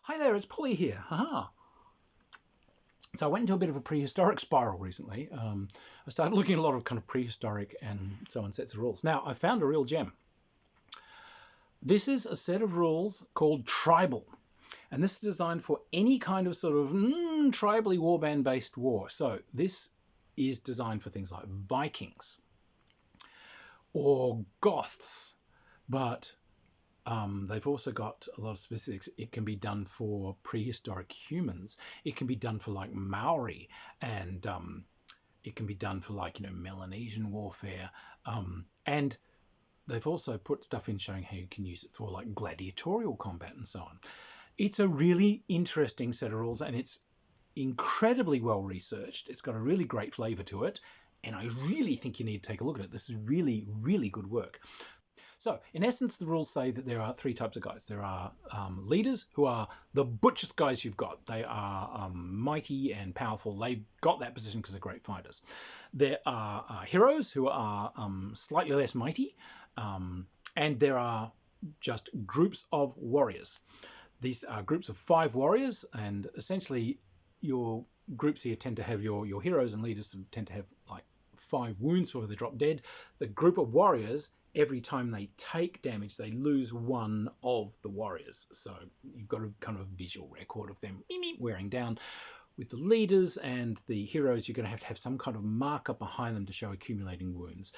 Hi there, it's Polly here. Haha. So I went into a bit of a prehistoric spiral recently. I started looking at a lot of kind of prehistoric and so on sets of rules. Now, I found a real gem. This is a set of rules called Tribal. And this is designed for any kind of sort of tribally warband-based war. So this is designed for things like Vikings or Goths, but they've also got a lot of specifics. It can be done for prehistoric humans. It can be done for like Maori, and it can be done for like, Melanesian warfare. And they've also put stuff in showing how you can use it for like gladiatorial combat and so on. It's a really interesting set of rules, and it's incredibly well researched. It's got a really great flavor to it, and I really think you need to take a look at it. This is really, really good work. So, in essence, the rules say that there are three types of guys. There are leaders, who are the butchest guys you've got. They are mighty and powerful. They've got that position because they're great fighters. There are heroes, who are slightly less mighty. And there are just groups of warriors. These are groups of 5 warriors, and essentially your groups here tend to have your heroes and leaders tend to have like 5 wounds before they drop dead. The group of warriors, every time they take damage, they lose 1 of the warriors. So you've got a kind of visual record of them wearing down. With the leaders and the heroes, you're going to have some kind of marker behind them to show accumulating wounds.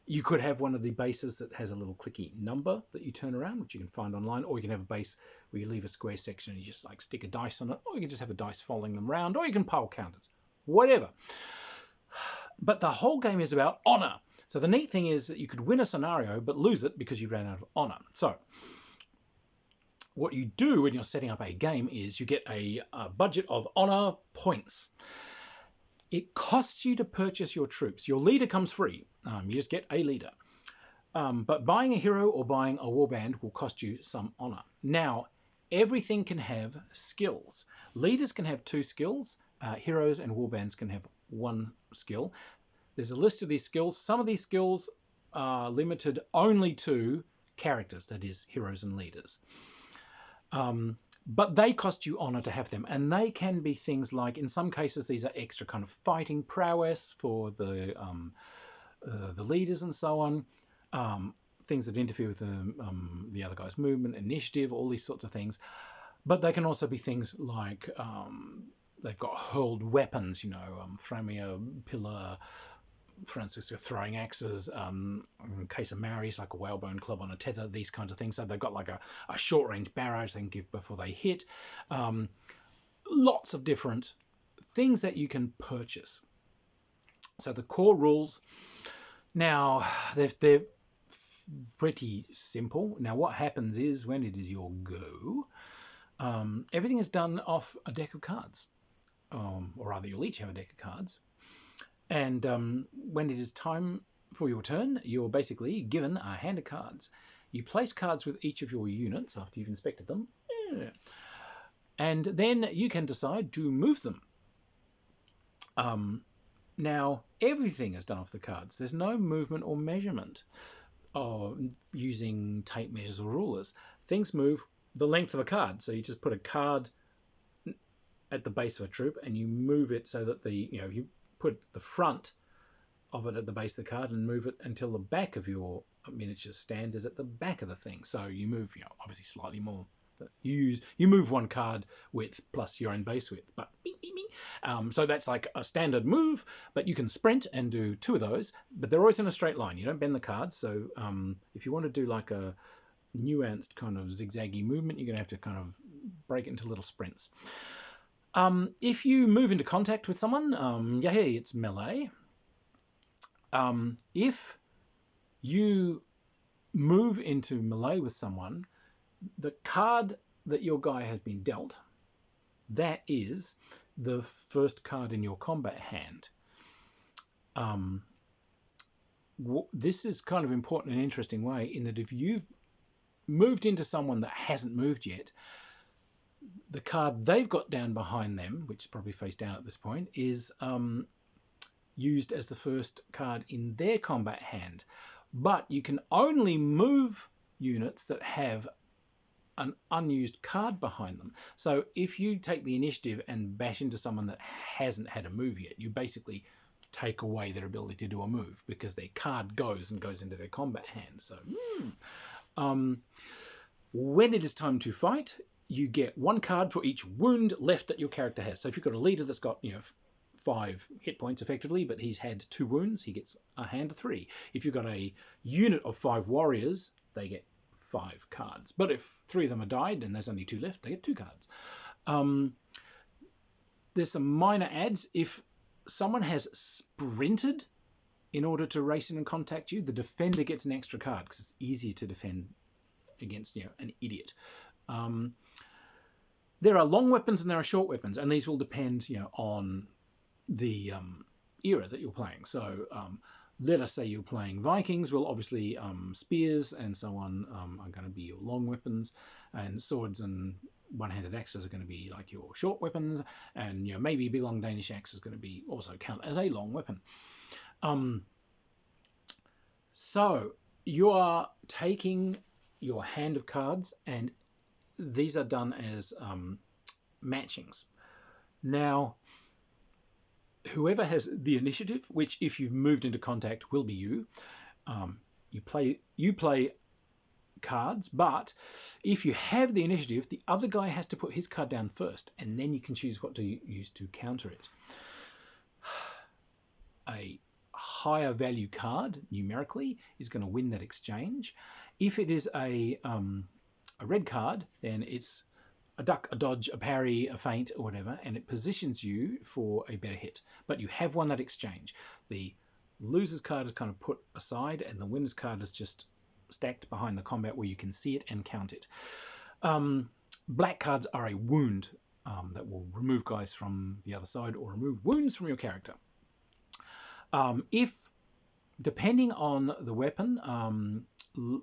You could have one of the bases that has a little clicky number that you turn around, which you can find online, or you can have a base where you leave a square section and you just like stick a dice on it, or you can just have a dice following them around, or you can pile counters, whatever. But the whole game is about honor. So the neat thing is that you could win a scenario but lose it because you ran out of honor. So what you do when you're setting up a game is you get a budget of honor points. It costs you to purchase your troops. Your leader comes free. You just get a leader. But buying a hero or buying a warband will cost you some honor. Now, everything can have skills. Leaders can have 2 skills. Heroes and warbands can have 1 skill. There's a list of these skills. Some of these skills are limited only to characters, that is, heroes and leaders. But they cost you honor to have them, and they can be things like, in some cases, these are extra kind of fighting prowess for the leaders and so on, things that interfere with the other guy's movement, initiative, all these sorts of things. But they can also be things like they've got hurled weapons, throwing a pillar, Francis throwing axes, in case of Maoris, like a whalebone club on a tether, these kinds of things. So they've got like a short-range barrage they can give before they hit. Lots of different things that you can purchase. So the core rules, now they're pretty simple. Now what happens is when it is your go, everything is done off a deck of cards. Or rather, you'll each have a deck of cards. And when it is time for your turn, you're basically given a hand of cards. You place cards with each of your units after you've inspected them. And then you can decide to move them. Now, everything is done off the cards. There's no movement or measurement using tape measures or rulers. Things move the length of a card. So you just put a card at the base of a troop and you move it so that you put the front of it at the base of the card and move it until the back of your miniature stand is at the back of the thing. So you move, obviously slightly more. You move 1 card width plus your own base width, but so that's like a standard move. But you can sprint and do 2 of those, but they're always in a straight line. You don't bend the cards. So if you want to do like a nuanced kind of zigzaggy movement, you're going to have to kind of break it into little sprints. If you move into contact with someone, it's melee. If you move into melee with someone, the card that your guy has been dealt, that is the first card in your combat hand. This is kind of important in an interesting way in that if you've moved into someone that hasn't moved yet, the card they've got down behind them, which is probably face down at this point, is used as the first card in their combat hand. But you can only move units that have an unused card behind them. So if you take the initiative and bash into someone that hasn't had a move yet, you basically take away their ability to do a move because their card goes into their combat hand. So when it is time to fight, you get 1 card for each wound left that your character has. So if you've got a leader that's got 5 hit points effectively, but he's had 2 wounds, he gets a hand of 3. If you've got a unit of 5 warriors, they get 5 cards. But if 3 of them have died and there's only 2 left, they get 2 cards. There's some minor adds. If someone has sprinted in order to race in and contact you, the defender gets an extra card because it's easier to defend against an idiot. There are long weapons and there are short weapons, and these will depend on the era that you're playing. So let us say you're playing Vikings. Well, obviously spears and so on are going to be your long weapons, and swords and one-handed axes are going to be like your short weapons, and maybe a big long Danish axe is going to be also count as a long weapon. So you are taking your hand of cards, and these are done as matchings. Now, whoever has the initiative, which if you've moved into contact will be you, you play cards, but if you have the initiative, the other guy has to put his card down first, and then you can choose what to use to counter it. A higher value card numerically is going to win that exchange. If it is a red card, then it's a duck, a dodge, a parry, a feint, or whatever, and it positions you for a better hit. But you have won that exchange. The loser's card is kind of put aside, and the winner's card is just stacked behind the combat where you can see it and count it. Black cards are a wound that will remove guys from the other side or remove wounds from your character. If, depending on the weapon,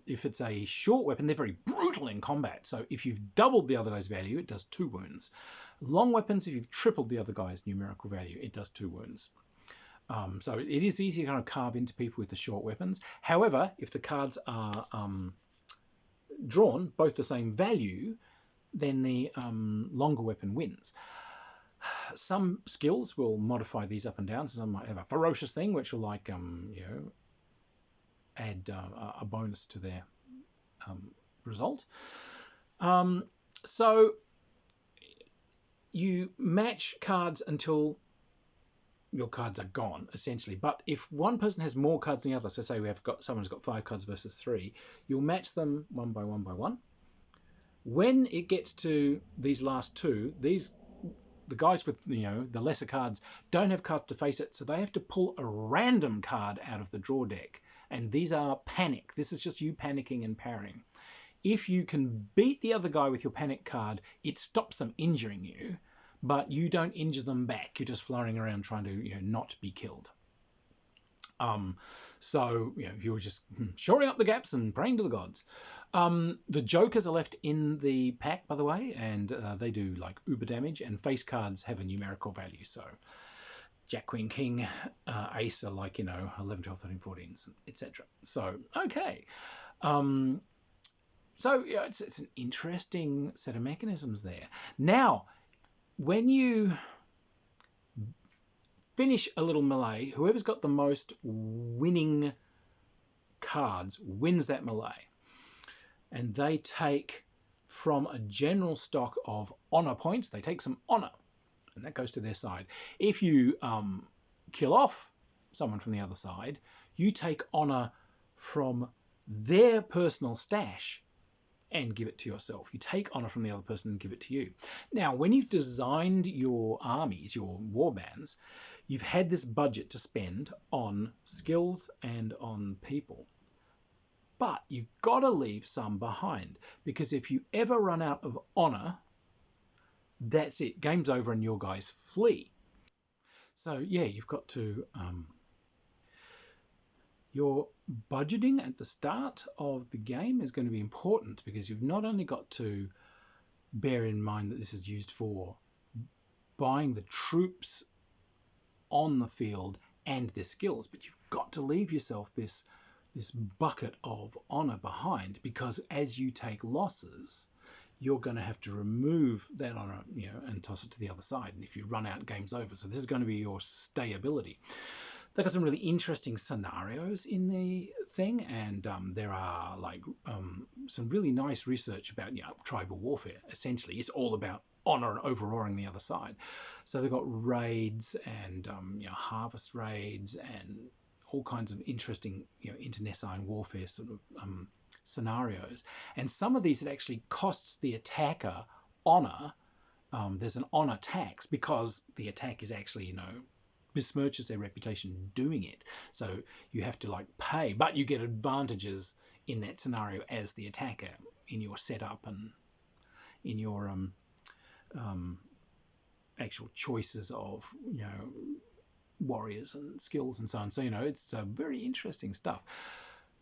if it's a short weapon, they're very brutal in combat. So if you've doubled the other guy's value, it does 2 wounds. Long weapons, if you've tripled the other guy's numerical value, it does 2 wounds. So it is easy to kind of carve into people with the short weapons. However, if the cards are drawn, both the same value, then the longer weapon wins. Some skills will modify these up and down. So some might have a ferocious thing, which will like add a bonus to their result. So you match cards until your cards are gone, essentially. But if one person has more cards than the other, so say someone's got 5 cards versus 3, you'll match them 1 by 1 by 1. When it gets to these last 2, the guys with the lesser cards don't have cards to face it, so they have to pull a random card out of the draw deck. And these are panic. This is just you panicking and parrying. If you can beat the other guy with your panic card, it stops them injuring you, but you don't injure them back. You're just flying around trying to not be killed. So you're just shoring up the gaps and praying to the gods. The jokers are left in the pack, by the way, and they do like uber damage, and face cards have a numerical value. So Jack, Queen, King, Ace are like 11, 12, 13, 14, etc. So okay. So it's an interesting set of mechanisms there. Now, when you finish a little melee, whoever's got the most winning cards wins that melee. And they take from a general stock of honor points, they take some honor, and that goes to their side. If you kill off someone from the other side, you take honor from their personal stash and give it to yourself. You take honor from the other person and give it to you. Now, when you've designed your armies, your warbands, you've had this budget to spend on skills and on people. But you've got to leave some behind, because if you ever run out of honor, that's it. Game's over and your guys flee. So yeah, you've got to... your budgeting at the start of the game is going to be important, because you've not only got to bear in mind that this is used for buying the troops on the field and their skills, but you've got to leave yourself this bucket of honor behind, because as you take losses, you're going to have to remove that on a, and toss it to the other side. And if you run out, game's over. So this is going to be your stay ability. They've got some really interesting scenarios in the thing, and there are like some really nice research about tribal warfare. Essentially, it's all about honor and overawing the other side. So they've got raids and harvest raids and all kinds of interesting internecine warfare sort of scenarios. And some of these it actually costs the attacker honor. There's an honor tax because the attack is actually besmirches their reputation doing it. So you have to like pay, but you get advantages in that scenario as the attacker in your setup and in your actual choices of warriors and skills and so on. So it's very interesting stuff.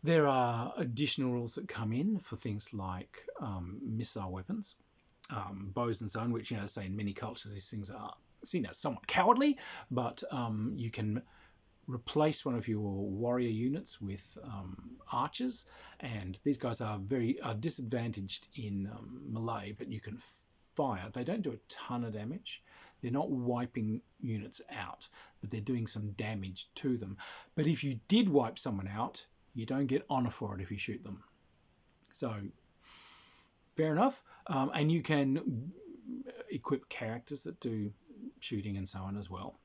There are additional rules that come in for things like missile weapons, bows and so on, which say in many cultures these things are seen as somewhat cowardly, but you can replace one of your warrior units with archers, and these guys are disadvantaged in melee, but you can fire. They don't do a ton of damage. They're not wiping units out, but they're doing some damage to them. But if you did wipe someone out, you don't get honor for it if you shoot them. So fair enough. And you can equip characters that do shooting and so on as well.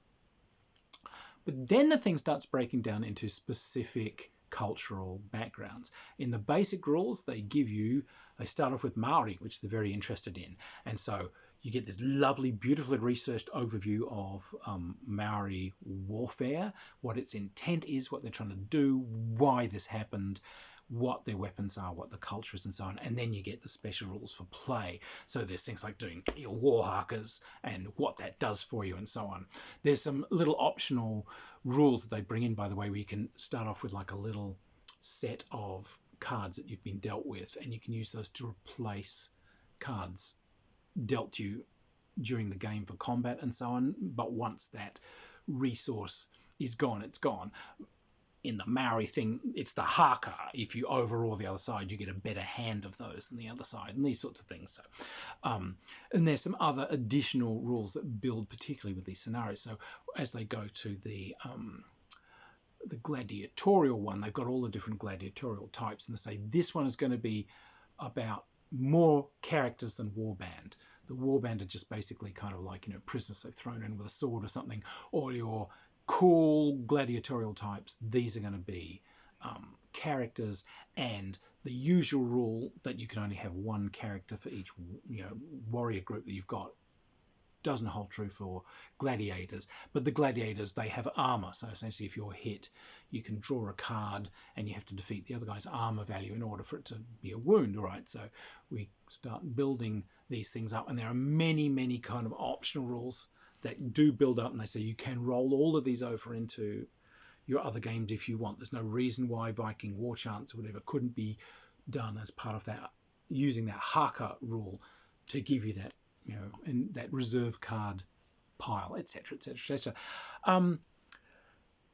But then the thing starts breaking down into specific cultural backgrounds. In the basic rules, they start off with Maori, which they're very interested in. And so you get this lovely, beautifully researched overview of Maori warfare, what its intent is, what they're trying to do, why this happened, what their weapons are, what the culture is, and so on. And then you get the special rules for play. So there's things like doing your war hakas and what that does for you and so on. There's some little optional rules that they bring in, by the way, where you can start off with like a little set of cards that you've been dealt with, and you can use those to replace cards dealt you during the game for combat and so on. But once that resource is gone, it's gone. In the Maori thing, it's the haka. If you overawe the other side, you get a better hand of those than the other side, and these sorts of things. So, and there's some other additional rules that build particularly with these scenarios. So as they go to the gladiatorial one, they've got all the different gladiatorial types, and they say this one is going to be about more characters than warband. The warband are just basically kind of like prisoners they've thrown in with a sword or something, or your cool gladiatorial types. These are going to be characters, and the usual rule that you can only have one character for each warrior group that you've got doesn't hold true for gladiators. But the gladiators, they have armor, so essentially if you're hit, you can draw a card and you have to defeat the other guy's armor value in order for it to be a wound. All right, so we start building these things up, and there are many kind of optional rules that do build up, and they say you can roll all of these over into your other games if you want. There's no reason why Viking war chants or whatever couldn't be done as part of that, using that haka rule to give you that, and that reserve card pile, etc., etc., etc.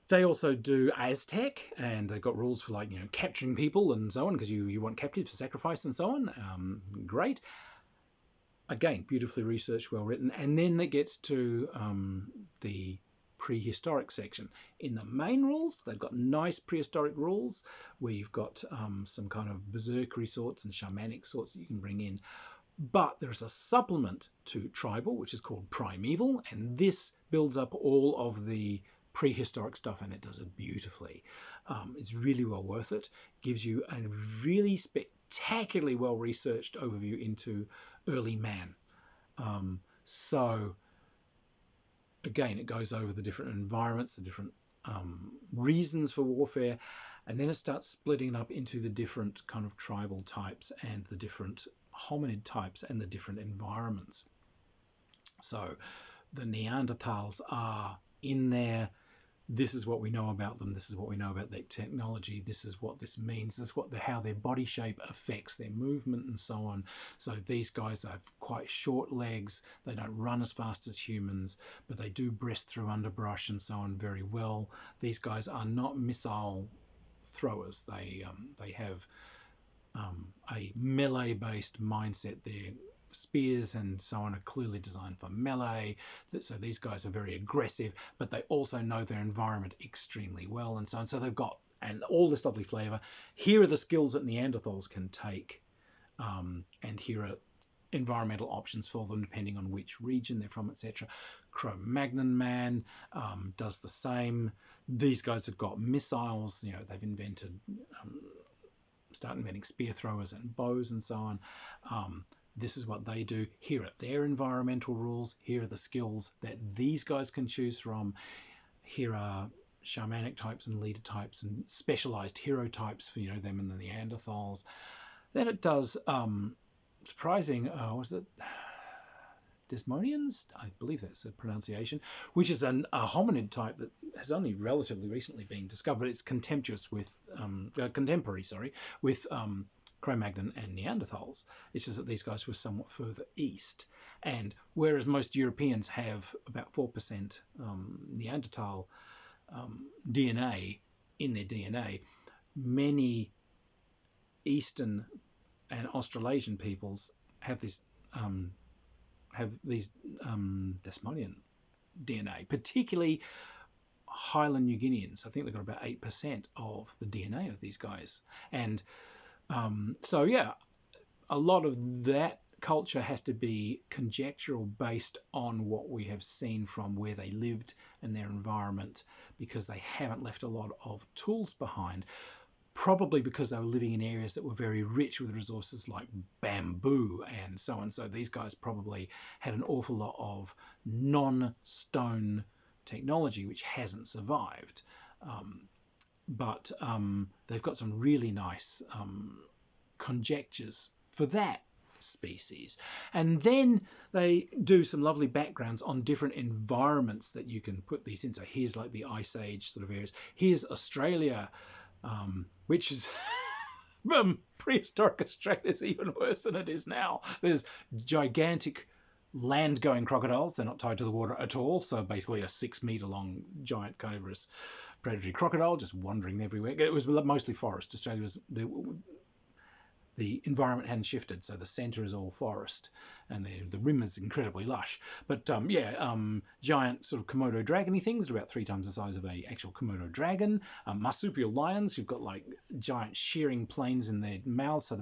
They also do Aztec, and they've got rules for like capturing people and so on, because you want captives for sacrifice and so on. Great. Again, beautifully researched, well written. And then it gets to the prehistoric section. In the main rules, they've got nice prehistoric rules where you've got some kind of berserkery sorts and shamanic sorts that you can bring in. But there's a supplement to tribal, which is called primeval, and this builds up all of the prehistoric stuff, and it does it beautifully. It's really well worth it. Gives you a really spectacularly well researched overview into early man. So again, it goes over the different environments, the different reasons for warfare, and then it starts splitting up into the different kind of tribal types and the different hominid types and the different environments. So the Neanderthals are in there. This is what we know about them. This is what we know about their technology. This is what this means. This is how their body shape affects their movement and so on. So these guys have quite short legs. They don't run as fast as humans, but they do breast through underbrush and so on very well. These guys are not missile throwers. They have a melee-based mindset. Their spears and so on are clearly designed for melee. So these guys are very aggressive, but they also know their environment extremely well and so on. So they've got and all this lovely flavour. Here are the skills that Neanderthals can take, and here are environmental options for them depending on which region they're from, etc. Cro-Magnon man does the same. These guys have got missiles. They've invented, start inventing spear throwers and bows and so on. This is what they do. Here are their environmental rules. Here are the skills that these guys can choose from. Here are shamanic types and leader types and specialized hero types for them and the Neanderthals. Then it does surprising, was it Desmonians? I believe that's a pronunciation, which is a hominid type that has only relatively recently been discovered. It's contemporary with Cro-Magnon and Neanderthals. It's just that these guys were somewhat further east, and whereas most Europeans have about 4% Neanderthal DNA in their DNA, many Eastern and Australasian peoples have these Desmonian DNA, particularly Highland New Guineans. I think they've got about 8% of the DNA of these guys, and so yeah, a lot of that culture has to be conjectural based on what we have seen from where they lived and their environment, because they haven't left a lot of tools behind, probably because they were living in areas that were very rich with resources like bamboo and so on. So these guys probably had an awful lot of non-stone technology which hasn't survived. But they've got some really nice conjectures for that species. And then they do some lovely backgrounds on different environments that you can put these in. So here's like the Ice Age sort of areas. Here's Australia, which is prehistoric Australia is even worse than it is now. There's gigantic land-going crocodiles. They're not tied to the water at all. So basically a 6-metre long giant carnivorous predatory crocodile just wandering everywhere. It was mostly forest. Australia was the environment hadn't shifted, so the centre is all forest, and the rim is incredibly lush. But giant sort of Komodo dragony things, about 3 times the size of a actual Komodo dragon. Marsupial lions, you've got like giant shearing planes in their mouths, so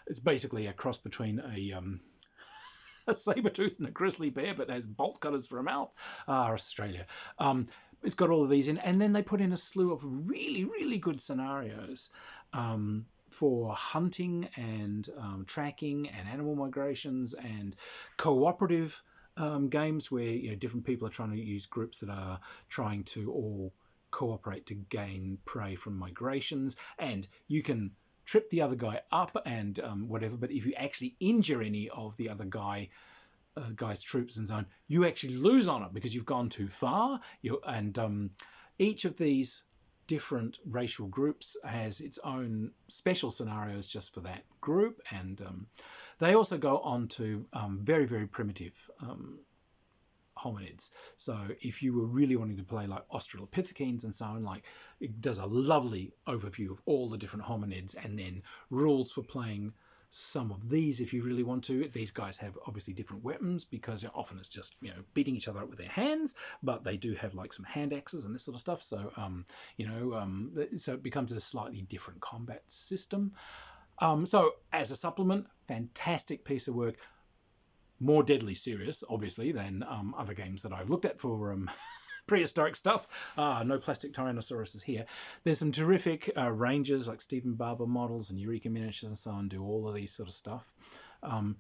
it's basically a cross between a saber-tooth and a grizzly bear, but has bolt cutters for a mouth. Australia. It's got all of these in, and then they put in a slew of really, really good scenarios for hunting and tracking and animal migrations and cooperative games where different people are trying to use groups that are trying to all cooperate to gain prey from migrations, and you can trip the other guy up and whatever, but if you actually injure any of the other guy's troops and so on, you actually lose on it because you've gone too far. Each of these different racial groups has its own special scenarios just for that group, and they also go on to very, very primitive hominids. So if you were really wanting to play like Australopithecines and so on, like it does a lovely overview of all the different hominids, and then rules for playing some of these if you really want to. These guys have obviously different weapons because often it's just beating each other up with their hands, but they do have like some hand axes and this sort of stuff. So so it becomes a slightly different combat system. So as a supplement, fantastic piece of work. More deadly serious, obviously, than other games that I've looked at for prehistoric stuff. No plastic Tyrannosauruses here. There's some terrific rangers like Stephen Barber models and Eureka Miniatures and so on do all of these sort of stuff.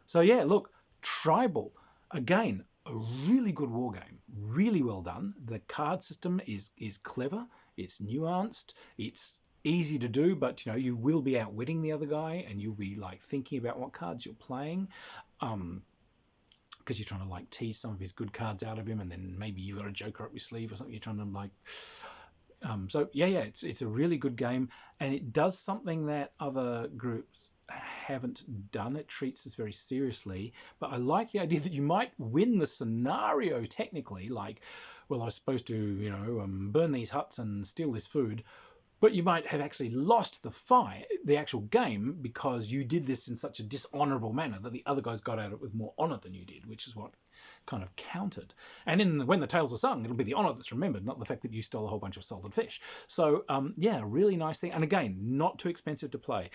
So yeah, look, Tribal, again, a really good war game, really well done. The card system is clever, it's nuanced, it's easy to do, but you will be outwitting the other guy, and you'll be like thinking about what cards you're playing. Because you're trying to like tease some of his good cards out of him, and then maybe you've got a joker up your sleeve or something you're trying to like. So yeah, it's a really good game, and it does something that other groups haven't done. It treats this very seriously, but I like the idea that you might win the scenario technically, like, well, I was supposed to burn these huts and steal this food, but you might have actually lost the fight, the actual game, because you did this in such a dishonorable manner that the other guys got at it with more honor than you did, which is what kind of counted. And when the tales are sung, it'll be the honor that's remembered, not the fact that you stole a whole bunch of salted fish. So yeah, really nice thing. And again, not too expensive to play.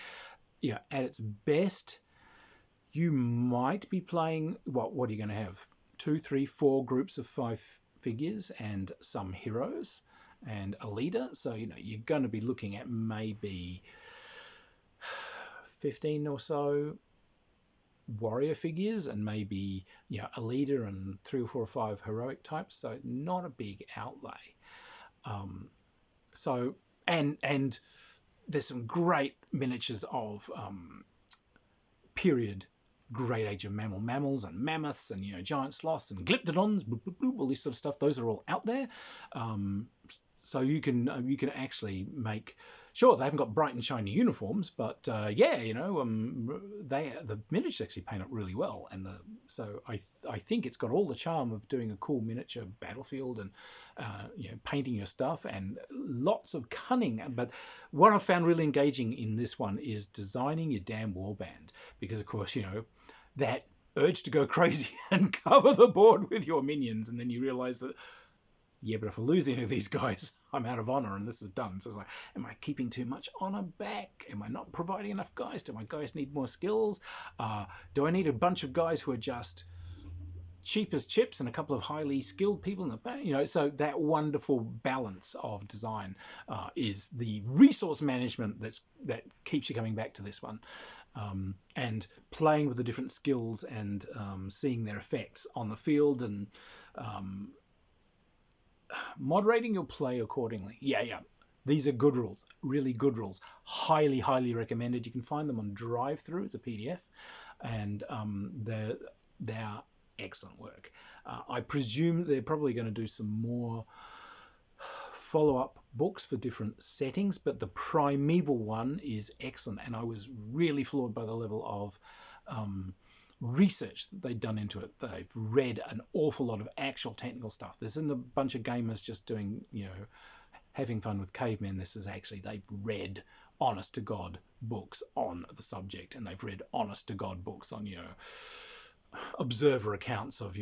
Yeah, at its best, you might be playing, what are you going to have? 2, 3, 4 groups of 5 figures and some heroes and a leader. So, you're going to be looking at maybe 15 or so warrior figures and maybe a leader and 3 or 4 or 5 heroic types. So not a big outlay. So and there's some great miniatures of period Great Age of mammals and mammoths and giant sloths and glyptodons, all this sort of stuff. Those are all out there. So you can actually make, sure, they haven't got bright and shiny uniforms, but the miniatures actually paint up really well, and so I think it's got all the charm of doing a cool miniature battlefield and painting your stuff and lots of cunning. But what I found really engaging in this one is designing your damn warband, because of course that urge to go crazy and cover the board with your minions, and then you realize that, yeah, but if I lose any of these guys, I'm out of honor and this is done. So it's like, am I keeping too much honor back? Am I not providing enough guys? Do my guys need more skills? Do I need a bunch of guys who are just cheap as chips and a couple of highly skilled people in the back? So that wonderful balance of design is the resource management that keeps you coming back to this one. And playing with the different skills and seeing their effects on the field and moderating your play accordingly. Yeah. These are good rules, really good rules. Highly, highly recommended. You can find them on Drive-Thru. It's a PDF, and they're excellent work. I presume they're probably going to do some more follow-up books for different settings, but the primeval one is excellent, and I was really floored by the level of research that they'd done into it. They've read an awful lot of actual technical stuff. This isn't a bunch of gamers just doing, having fun with cavemen. This is actually, they've read honest to God books on the subject, and they've read honest to God books on, observer accounts of,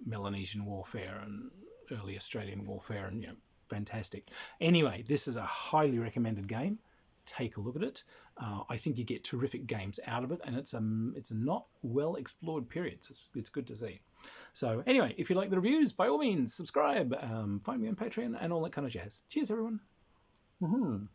Melanesian warfare and early Australian warfare, and, fantastic. Anyway, this is a highly recommended game. Take a look at it. I think you get terrific games out of it, and it's a not well explored period. So it's good to see. So anyway, if you like the reviews, by all means subscribe. Find me on Patreon and all that kind of jazz. Cheers, everyone. Mm-hmm.